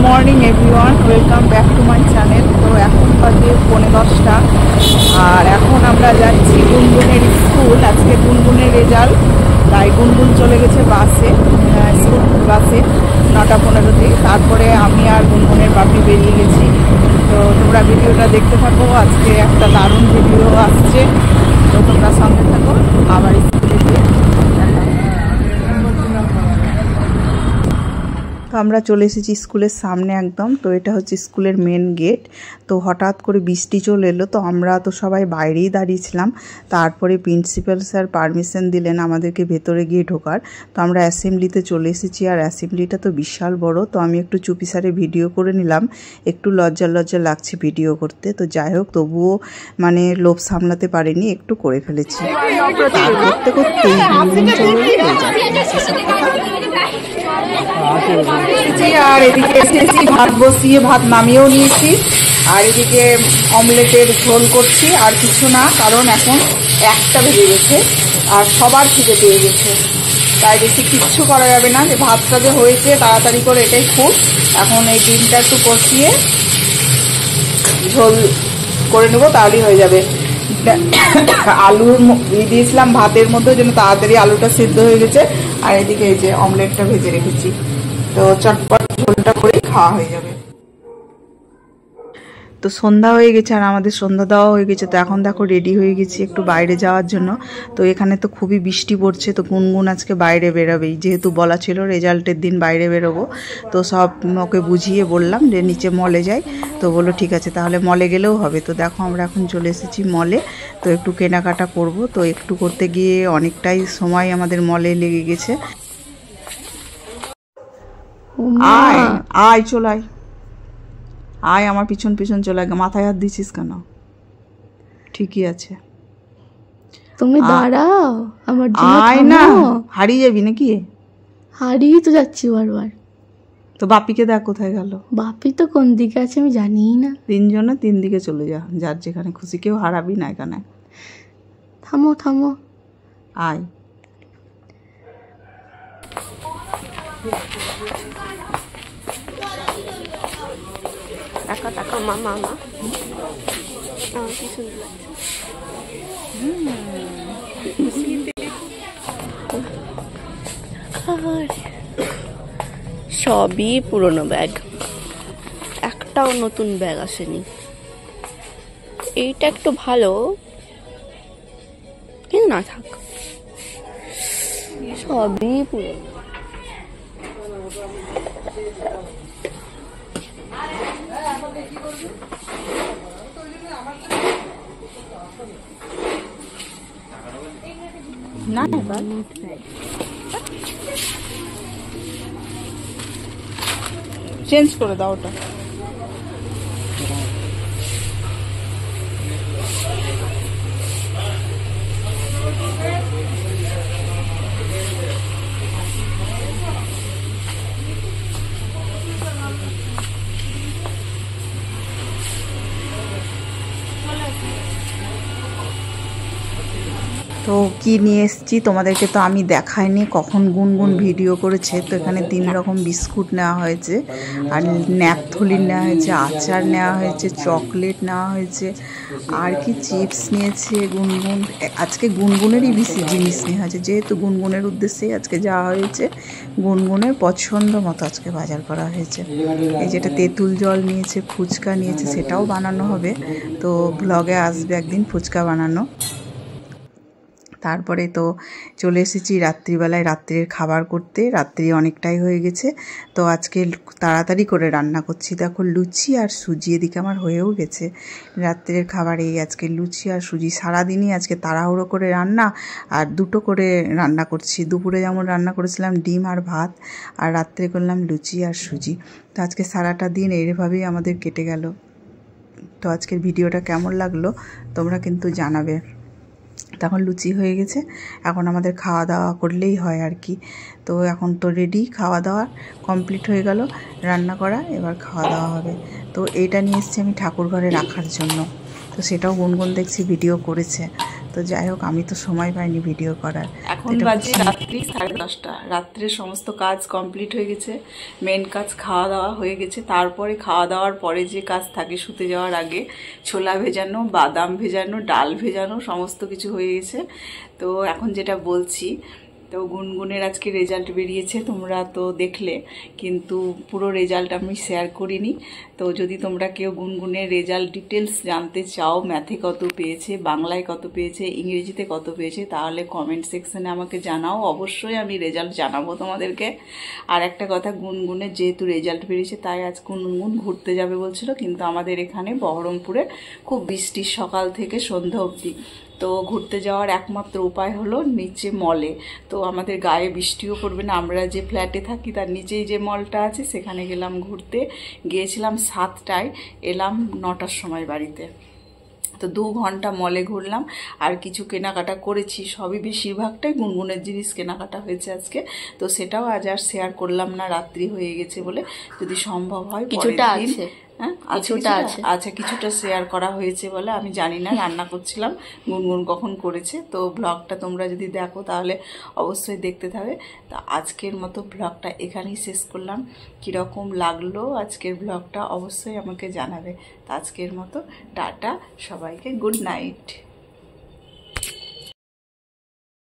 Morning everyone, welcome back to my channel. তো এখন বাজে 10:45 আর এখন আমরা যাচ্ছি গুনগুনের স্কুল। আজকে গুনগুনের রেজাল্ট, তাই গুনগুন চলে গেছে বাসে, স্কুল বাসে 9:15-তে। তারপরে আমি আর গুনগুনের বাপি বেরিয়ে গেছি। তো তোমরা ভিডিওটা দেখতে থাকো, আজকে একটা দারুণ ভিডিও আসছে, তো তোমরা সঙ্গে থাকো। আবার স্কুলে গিয়ে তো আমরা চলে এসেছি স্কুলের সামনে একদম। তো এটা হচ্ছে স্কুলের মেন গেট। তো হঠাৎ করে বৃষ্টি চলে এলো, তো আমরা তো সবাই বাইরেই দাঁড়িয়েছিলাম। তারপরে প্রিন্সিপাল স্যার পারমিশন দিলেন আমাদেরকে ভেতরে গিয়ে ঢোকার। তো আমরা অ্যাসেম্বলিতে চলে এসেছি, আর অ্যাসেম্বলিটা তো বিশাল বড়। তো আমি একটু চুপিসারে ভিডিও করে নিলাম, একটু লজ্জা লাগছে ভিডিও করতে। তো যাই হোক, তবুও মানে লোভ সামলাতে পারিনি, একটু করে ফেলেছি। তার করতে করতেই আর এদিকে এসেছি, ভাত বসিয়ে ভাত নামিয়েও নিয়েছি। আর এদিকে অমলেটের ঝোল করছি, আর কিছু না, কারণ এখন 1টা বেজে গেছে আর সবার খিদে পেয়ে গেছে। তাই বেশি কিচ্ছু করা যাবে না, যে ভাতটা যে হয়েছে তাড়াতাড়ি করে এটাই খুব। এখন এই ডিমটা একটু কষিয়ে ঝোল করে নেবো, তাহলেই হয়ে যাবে। আলুর দিয়েছিলাম ভাতের মধ্যে, যেন তাড়াতাড়ি আলুটা সিদ্ধ হয়ে গেছে। আর এদিকে এই যে অমলেটটা ভেজে রেখেছি, তো চটপট ঝোলটা করেই খাওয়া হয়ে যাবে। তো সন্ধ্যা হয়ে গেছে, আর আমাদের সন্ধ্যা দেওয়া হয়ে গেছে। তো এখন দেখো রেডি হয়ে গেছি একটু বাইরে যাওয়ার জন্য। তো এখানে তো খুবই বৃষ্টি পড়ছে, তো গুনগুন আজকে বাইরে বেরোবেই, যেহেতু বলা ছিল রেজাল্টের দিন বাইরে বেরোবো। তো সব ওকে বুঝিয়ে বললাম যে নিচে মলে যাই। তো বললো ঠিক আছে, তাহলে মলে গেলেও হবে। তো দেখো আমরা এখন চলে এসেছি মলে। তো একটু কেনাকাটা করব। তো একটু করতে গিয়ে অনেকটাই সময় আমাদের মলে লেগে গেছে। আয় আয় চল আয় আয়, আমার পিছন পিছন চলে গে। মাথায় হাত দিছিস কেন? ঠিকই আছে, তুমি দাঁড়াও, আমার জন্য আয় না, হারিয়ে যাবি নাকি? হারিয়ে তো যাচ্ছি বারবার। তো বাপিকে দেখ কোথায় গেল। বাপি তো কোন দিকে আছে আমি জানিই না। 3 জনে 3 দিকে চলে যা, যার যেখানে খুশি, কেউ হারাবি না এখানে। থামো থামো, আয়। টাকা টাকা মামা মা, কি সুন্দর সবই পুরনো ব্যাগ, একটাও নতুন ব্যাগ আসেনি। এইটা একটু ভালো, কিন্তু না থাক, সবই পুরনো। না চেঞ্জ করে দাও ওটা। তো কি নিয়ে এসেছি তোমাদেরকে তো আমি দেখাইনি, কখন গুনগুন ভিডিও করেছে। তো এখানে 3 রকম বিস্কুট নেওয়া হয়েছে, আর ন্যাপথলি নেওয়া হয়েছে, আচার নেওয়া হয়েছে, চকলেট নেওয়া হয়েছে, আর কি চিপস নিয়েছে গুনগুন। আজকে গুনগুনেরই বেশি জিনিস নেওয়া হয়েছে, যেহেতু গুনগুনের উদ্দেশ্যেই আজকে যাওয়া হয়েছে। গুনগুনের পছন্দ মতো আজকে বাজার করা হয়েছে। এই যেটা তেঁতুল জল নিয়েছে, ফুচকা নিয়েছে, সেটাও বানানো হবে। তো ব্লগে আসবে একদিন ফুচকা বানানো। তারপরে তো চলে এসেছি রাত্রিবেলায় রাত্রির খাবার করতে। রাত্রি অনেকটাই হয়ে গেছে, তো আজকে তাড়াতাড়ি করে রান্না করছি। দেখো লুচি আর সুজি, এদিকে আমার হয়েও গেছে রাত্রের খাবার। এই আজকে লুচি আর সুজি, সারাদিনই আজকে তাড়াহুড়ো করে রান্না, আর 2টো করে রান্না করছি। দুপুরে যেমন রান্না করেছিলাম ডিম আর ভাত, আর রাত্রে করলাম লুচি আর সুজি। তো আজকে সারাটা দিন এইভাবেই আমাদের কেটে গেল। তো আজকের ভিডিওটা কেমন লাগলো তোমরা কিন্তু জানাবে। তখন লুচি হয়ে গেছে, এখন আমাদের খাওয়া দাওয়া করলেই হয় আর কি। তো এখন তো রেডি, খাওয়া দাওয়া কমপ্লিট হয়ে গেল, রান্না করা, এবার খাওয়া দাওয়া হবে। তো এইটা নিয়ে এসেছি আমি ঠাকুর ঘরে রাখার জন্য। তো সেটাও গুনগুন দেখছি ভিডিও করেছে। তো যাই হোক, আমি তো সময় পাইনি ভিডিও করার। এখন বাজে রাত্রি 10:30। রাত্রের সমস্ত কাজ কমপ্লিট হয়ে গেছে, মেন কাজ খাওয়া দাওয়া হয়ে গেছে। তারপরে খাওয়া দাওয়ার পরে যে কাজ থাকে শুতে যাওয়ার আগে, ছোলা ভেজানো, বাদাম ভেজানো, ডাল ভেজানো, সমস্ত কিছু হয়ে গেছে। তো এখন যেটা বলছি, তো গুনগুনের আজকে রেজাল্ট বেরিয়েছে, তোমরা তো দেখলে, কিন্তু পুরো রেজাল্ট আমি শেয়ার করিনি। তো যদি তোমরা কেউ গুনগুনের রেজাল্ট ডিটেলস জানতে চাও, ম্যাথে কত পেয়েছে, বাংলায় কত পেয়েছে, ইংরেজিতে কত পেয়েছে, তাহলে কমেন্ট সেকশনে আমাকে জানাও, অবশ্যই আমি রেজাল্ট জানাবো তোমাদেরকে। আর একটা কথা, গুনগুনের যেহেতু রেজাল্ট বেরিয়েছে, তাই আজ গুনগুন ঘুরতে যাবে বলছিল, কিন্তু আমাদের এখানে বহরমপুরে খুব বৃষ্টি সকাল থেকে সন্ধ্যা অবধি। তো ঘুরতে যাওয়ার একমাত্র উপায় হলো নিচে মলে। তো আমাদের গায়ে বৃষ্টিও পড়বে না, আমরা যে ফ্ল্যাটে থাকি তার নিচেই যে মলটা আছে, সেখানে গেলাম ঘুরতে। গিয়েছিলাম 7টায়, এলাম 9টার সময় বাড়িতে। তো 2 ঘন্টা মলে ঘুরলাম, আর কিছু কেনাকাটা করেছি, সবই বেশিরভাগটাই গুনগুনের জিনিস কেনাকাটা হয়েছে আজকে। তো সেটাও আজ আর শেয়ার করলাম না, রাত্রি হয়ে গেছে বলে। যদি সম্ভব হয় কিছুটা আছে, হ্যাঁ কিছুটা আছে। আচ্ছা, কিছুটা শেয়ার করা হয়েছে বলে, আমি জানি না, রান্না করছিলাম, গুনগুন কখন করেছে। তো ব্লগটা তোমরা যদি দেখো তাহলে অবশ্যই দেখতে থাকবে। তো আজকের মতো ব্লগটা এখানেই শেষ করলাম। কীরকম লাগলো আজকের ব্লগটা অবশ্যই আমাকে জানাবে। তো আজকের মতো টাটা, সবাইকে গুড নাইট।